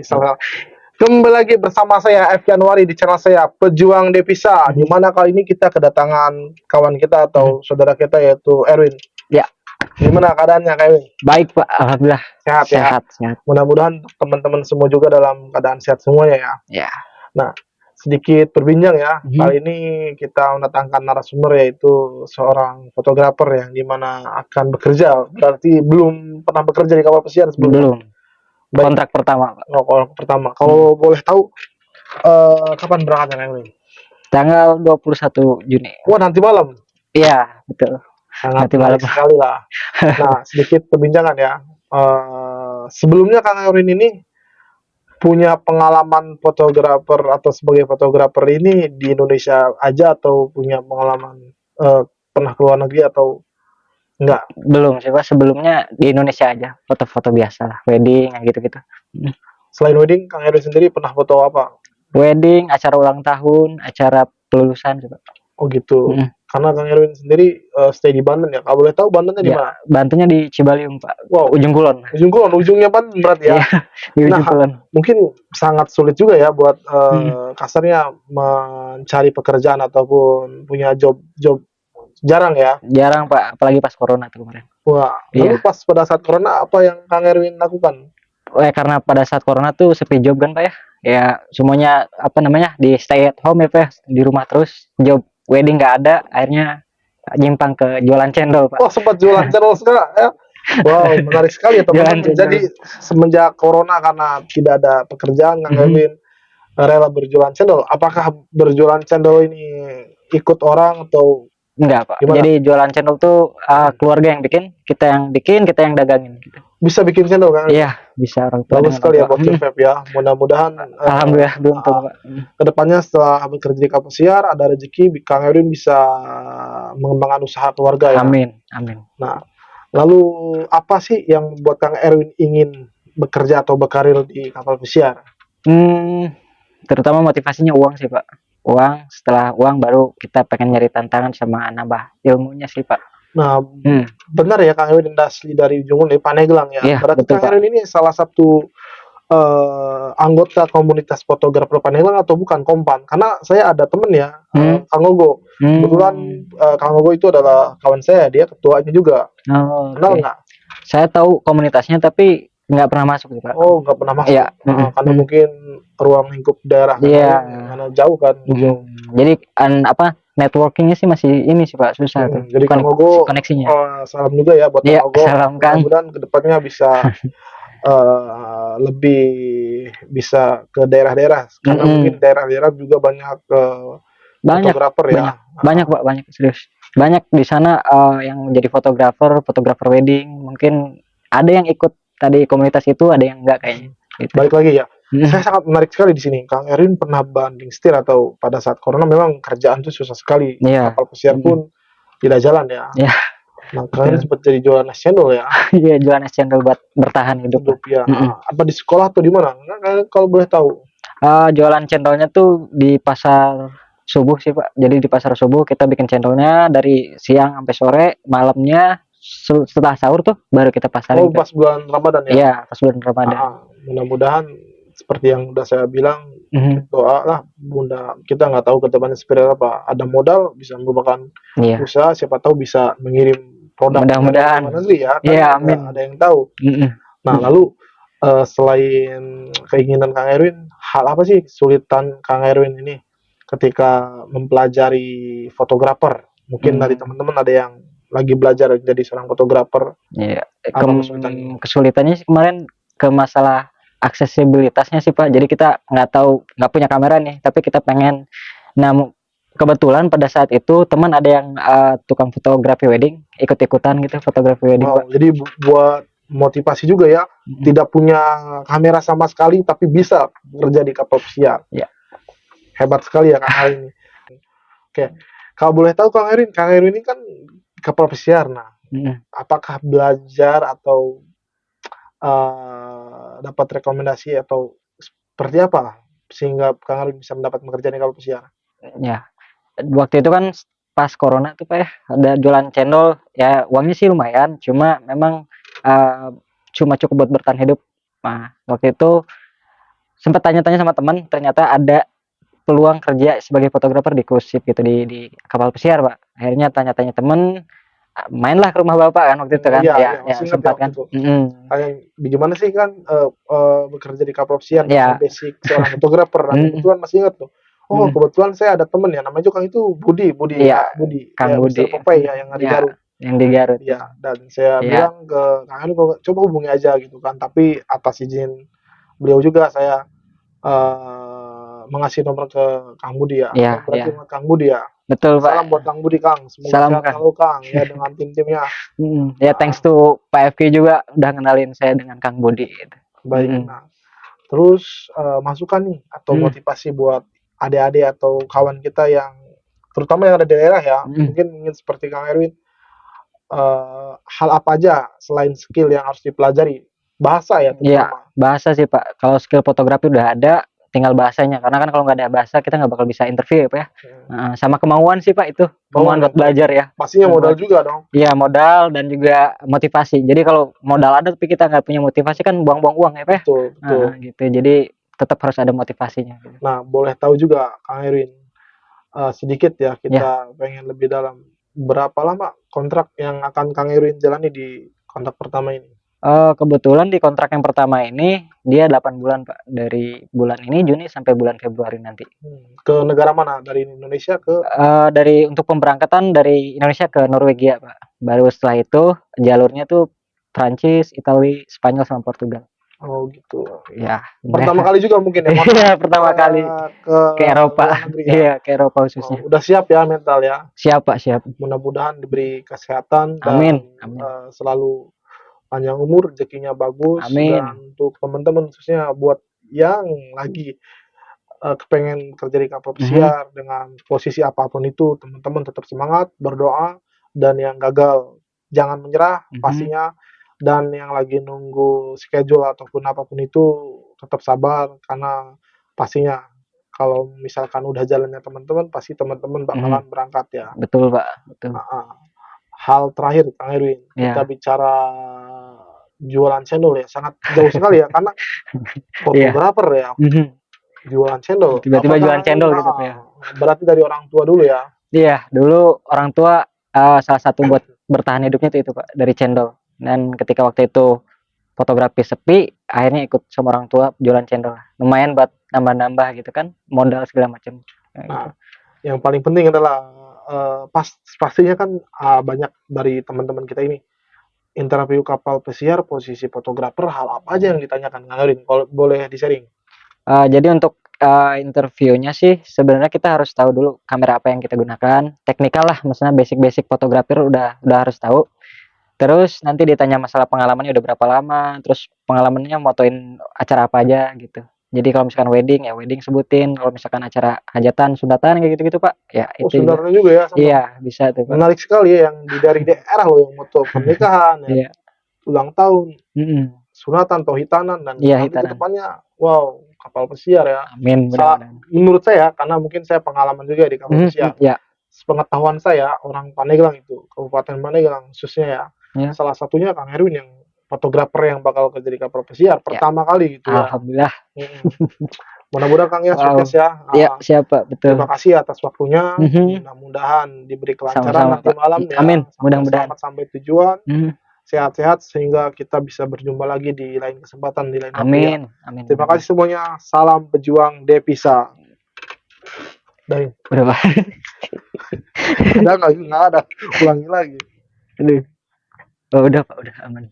Salah. Kembali lagi bersama saya F Januari di channel saya Pejuang Devisa. Di mana kali ini kita kedatangan kawan kita atau saudara kita yaitu Erwin. Ya, Gimana keadaannya Kak Erwin? baik Pak, alhamdulillah. Sehat ya. Sehat. Mudah-mudahan teman-teman semua juga dalam keadaan sehat semuanya ya. Ya. Nah, sedikit berbincang ya. Kali ini kita mendatangkan narasumber yaitu seorang fotografer yang dimana akan bekerja. Berarti belum pernah bekerja di kapal pesiar sebelumnya. Belum. Baik. Kontrak pertama, Pak. Kontrak pertama. Kalau boleh tahu kapan berangkatnya Erwin? Tanggal 21 Juni. Wah, nanti malam. Iya, betul. Sangat Nanti menarik malam. sekali lah. Nah, sedikit perbincangan ya. Sebelumnya Kang Erwin ini punya pengalaman fotografer atau sebagai fotografer ini di Indonesia aja atau punya pengalaman pernah ke luar negeri atau enggak? Belum sih Pak, sebelumnya di Indonesia aja, foto-foto biasa lah, wedding gitu-gitu. Selain wedding, Kang Erwin sendiri pernah foto apa? Wedding, acara ulang tahun, acara kelulusan sih Pak. Oh gitu. Karena Kang Erwin sendiri stay di Banten ya. Kalau boleh tahu Bantennya di mana? Bantennya di Cibaliung Pak. Wow, Ujung Kulon. Ujung Kulon, ujungnya Banten berarti ya. Iya, di Ujung Kulon. Mungkin sangat sulit juga ya buat kasarnya mencari pekerjaan ataupun punya job jarang ya. Jarang Pak, apalagi pas corona tuh kemarin. Wah, lalu pas pada saat corona apa yang Kang Erwin lakukan? Karena pada saat corona tuh sepi job kan Pak ya. Ya semuanya apa namanya di stay at home ya Pak ya, di rumah terus, job wedding nggak ada, akhirnya nyimpang ke jualan cendol Pak. Oh, sempat jualan cendol sekarang ya. Wow, menarik sekali ya teman-teman. Jadi semenjak corona karena tidak ada pekerjaan, Kang Erwin rela berjualan cendol. Apakah berjualan cendol ini ikut orang atau enggak Pak? gimana? Jadi jualan cendol tuh keluarga yang bikin, kita yang dagangin gitu. Bisa bikin cendol kan? Iya, bisa orang tua. Bagus sekali ya buat Vape ya. Mudah-mudahan alhamdulillah beruntung Pak. Kedepannya setelah bekerja di kapal pesiar ada rezeki Kang Erwin bisa mengembangkan usaha keluarga ya. Amin, amin. Nah, lalu apa sih yang buat Kang Erwin ingin bekerja atau berkarir di kapal pesiar? Terutama motivasinya uang sih Pak. Uang, setelah uang baru kita pengen nyari tantangan sama nambah ilmunya sih Pak. Nah, benar ya Kang Erwin asli dari Ujung Kulon, Pandeglang ya. Iya, berarti betul, Kang Erwin ini salah satu anggota komunitas fotografer Pandeglang atau bukan Kompan? Karena saya ada temen ya, Kang Ogo. Kebetulan Kang Ogo itu adalah kawan saya, dia ketuanya juga. Kenal nggak? Saya tahu komunitasnya tapi nggak pernah masuk sih Pak. Oh, nggak pernah masuk. Iya. Karena mungkin ruang lingkup daerah karena jauh kan. Jadi apa networkingnya sih masih ini sih Pak, susah tuh. Jadi Kang Ogo koneksinya. salam juga ya buat Kang Ogo. Salam Kang. Mudah-mudahan kedepannya bisa lebih bisa ke daerah-daerah karena mungkin daerah-daerah juga banyak fotografer ya. Banyak Pak, banyak serius. Banyak di sana yang jadi fotografer wedding. Mungkin ada yang ikut tadi komunitas itu, ada yang enggak kayaknya. Gitu. Balik lagi ya. Saya sangat menarik sekali di sini. Kang Erwin pernah banding setir atau pada saat corona memang kerjaan itu susah sekali. Kapal pesiar pun tidak jalan ya. Nah, kalian sempat jadi jualan es cendol ya? Iya, jualan es cendol buat bertahan hidup ya. Apa di sekolah atau di mana? Kalau boleh tahu? Jualan cendolnya tuh di pasar subuh sih Pak. Jadi di pasar subuh kita bikin cendolnya dari siang sampai sore, malamnya setelah sahur tuh baru kita pasarin. Oh, pas bulan Ramadan ya? Iya, pas bulan Ramadan. Mudah-mudahan seperti yang udah saya bilang, doa lah Bunda, kita nggak tahu ke depannya seperti apa. Ada modal bisa merupakan usaha, siapa tahu bisa mengirim produk mudah-mudahan negeri ya. Iya, amin. Ada yang tahu. Nah, lalu selain keinginan Kang Erwin, hal apa sih kesulitan Kang Erwin ini ketika mempelajari fotografer? Mungkin dari teman-teman ada yang lagi belajar jadi seorang fotografer. Iya. Kesulitannya sih kemarin ke masalah aksesibilitasnya sih Pak. Jadi kita nggak punya kamera nih, tapi kita pengen. Nah, kebetulan pada saat itu teman ada yang tukang fotografi wedding, ikut-ikutan gitu fotografi wedding. Wow, jadi buat motivasi juga ya. Tidak punya kamera sama sekali tapi bisa bekerja di kapal pesiar. Ya. Hebat sekali ya Kang Erwin. Oke. Kalau boleh tahu Kang Erwin ini kan kapal pesiar. Nah, apakah belajar atau dapat rekomendasi atau seperti apa sehingga Kang Erwin bisa mendapat pekerjaan di kapal pesiar? Ya, waktu itu kan pas corona tuh Pak ya, ada jualan cendol ya, uangnya sih lumayan, cuma memang cuma cukup buat bertahan hidup. Nah, waktu itu sempat tanya-tanya sama teman, ternyata ada peluang kerja sebagai fotografer di cruise ship gitu, di kapal pesiar, Pak. Akhirnya tanya-tanya temen, mainlah ke rumah Bapak kan waktu itu kan. Iya, Ya iya, ya masih ingat ya sempat waktu kan. itu. Mhm. Kayak bagaimana sih kan bekerja di kapal pesiar, gimana Ya, basic seorang fotografer. Nah, mhm, kebetulan masih ingat tuh. Oh, mhm. kebetulan saya ada temen ya, namanya juga kan itu Budi, Budi, Iya, Kak Budi, Kang ya Budi. Mister Popeye ya yang di Ya, Garut. yang di Garut ya. Iya, dan saya Iya, bilang ke Kang Anu, coba hubungi aja gitu kan. Tapi atas izin beliau juga saya mengasih nomor ke Kang Budi ya. iya, Oh, iya. berarti buat Kang Budi ya. Betul, Salam buat Pak. Kang Budi, Kang. Semoga Salam, sehat Kang. selalu, Kang, ya dengan tim-timnya. Mhm. Ya thanks Nah, to Pak FK juga udah kenalin saya dengan Kang Budi gitu. baik. Mhm. Nah, terus masukan nih atau Mhm, motivasi buat adik-adik atau kawan kita yang terutama yang ada di daerah ya, mhm. mungkin ingin seperti Kang Erwin, hal apa aja selain skill yang harus dipelajari? Bahasa ya Iya, terutama. bahasa sih Pak. Kalau skill fotografi udah ada, tinggal bahasanya. Karena kan kalau nggak ada bahasa kita nggak bakal bisa interview ya Pak ya. Hmm. Heeh, sama kemauan sih Pak itu, Bawaan kemauan yang buat paling belajar penting. ya. Pastinya modal Kemauan. juga dong. Iya modal dan juga motivasi. Jadi kalau modal ada tapi kita nggak punya motivasi kan buang-buang uang ya Pak ya. Betul, Heeh, betul. gitu. Jadi tetap harus ada motivasinya. Gitu. Nah, boleh tahu juga Kang Erwin, sedikit ya Ya, kita pengen lebih dalam. Berapa lama kontrak yang akan Kang Erwin jalani di kontrak pertama ini? kebetulan di kontrak yang pertama ini dia 8 bulan Pak. Dari bulan ini Juni sampai bulan Februari nanti. Ke negara mana? Dari Indonesia ke Dari untuk pemberangkatan dari Indonesia ke Norwegia, Pak. Baru setelah itu jalurnya tuh Prancis, Italia, Spanyol sama Portugal. oh gitu. Ya, udah. Pertama kali juga mungkin ya Iya, kontrak pertama kali ke ke Eropa. luar negeri ya. Iya, ke Eropa Oh, khususnya. udah siap ya mental ya. Siap, Pak, siap. Mudah-mudahan diberi kesehatan dan Amin, amin. selalu panjang umur, rezekinya bagus Amin. dan untuk teman-teman khususnya buat yang lagi kepengen kerja di kapal Mhm, pesiar dengan posisi apapun itu, teman-teman tetap semangat, berdoa, dan yang gagal jangan menyerah mhm, pastinya, dan yang lagi nunggu schedule ataupun apapun itu tetap sabar karena pastinya kalau misalkan udah jalannya teman-teman pasti teman-teman mhm. bakalan berangkat ya. Betul, Pak, betul. Heeh. Hal terakhir Kang Erwin, kita Iya, bicara jualan cendol ya, sangat jauh sekali ya karena iya. fotografer ya, Mhm. jualan cendol. Tiba-tiba Apakah jualan Kang Erwin cendol gitu, Pak, ya. berarti dari orang tua dulu ya? Iya, dulu orang tua, salah satu buat bertahan hidupnya itu, Pak, dari cendol. Dan ketika waktu itu fotografi sepi, akhirnya ikut sama orang tua jualan cendol. Lumayan buat nambah-nambah gitu kan, modal segala macam. Kayak gitu. Nah, yang paling penting adalah, pastinya kan, banyak dari teman-teman kita ini, interview kapal pesiar posisi fotografer, hal apa aja yang ditanyakan Kang Erwin? Kalau boleh di-sharing? Jadi untuk, interviewnya sih sebenarnya kita harus tahu dulu kamera apa yang kita gunakan, teknikal lah, maksudnya basic-basic fotografer udah harus tahu. Terus nanti ditanya masalah pengalamannya udah berapa lama, terus pengalamannya motoin acara apa aja gitu. Jadi kalau misalkan wedding, ya wedding sebutin, kalau misalkan acara hajatan, sunatan kayak gitu-gitu, Pak, ya Oh, itu juga. saudaranya juga ya sama? Iya, bisa tuh, Pak. Menarik sekali ya yang dari daerah loh yang moto pernikahan ya, Iya, ulang tahun, mhm, sunatan, atau hitanan, dan iya nanti ke hitanan. depannya, wow, kapal pesiar ya. Amin, mudah-mudahan. Menurut saya, karena mungkin saya pengalaman juga di kapal Mhm, mhm, pesiar. iya, Sepengetahuan saya, orang Pandeglang itu, Kabupaten Pandeglang khususnya ya, iya, salah satunya Kang Erwin yang fotografer yang bakal kerja di kapal pesiar iya. pertama kali gitu ya. Alhamdulillah. Mhm. Mudah-mudahan Kang ya sukses Wow. ya. Iya, siap, Pak, betul. Terima kasih atas waktunya. Mhm, Mudah-mudahan diberi kelancaran sama-sama, nanti Pak. malam ya, Amin, sampai mudah-mudahan. selamat sampai tujuan. Mhm, Sehat-sehat sehingga kita bisa berjumpa lagi di lain kesempatan, di lain waktu ya. amin, amin, Terima mudah-mudahan. kasih semuanya. Salam pejuang Devisa. Dari Udah, Pak. ada nggak? Nggak ada. Ulangi lagi. Aduh. Oh, udah, Pak, udah aman.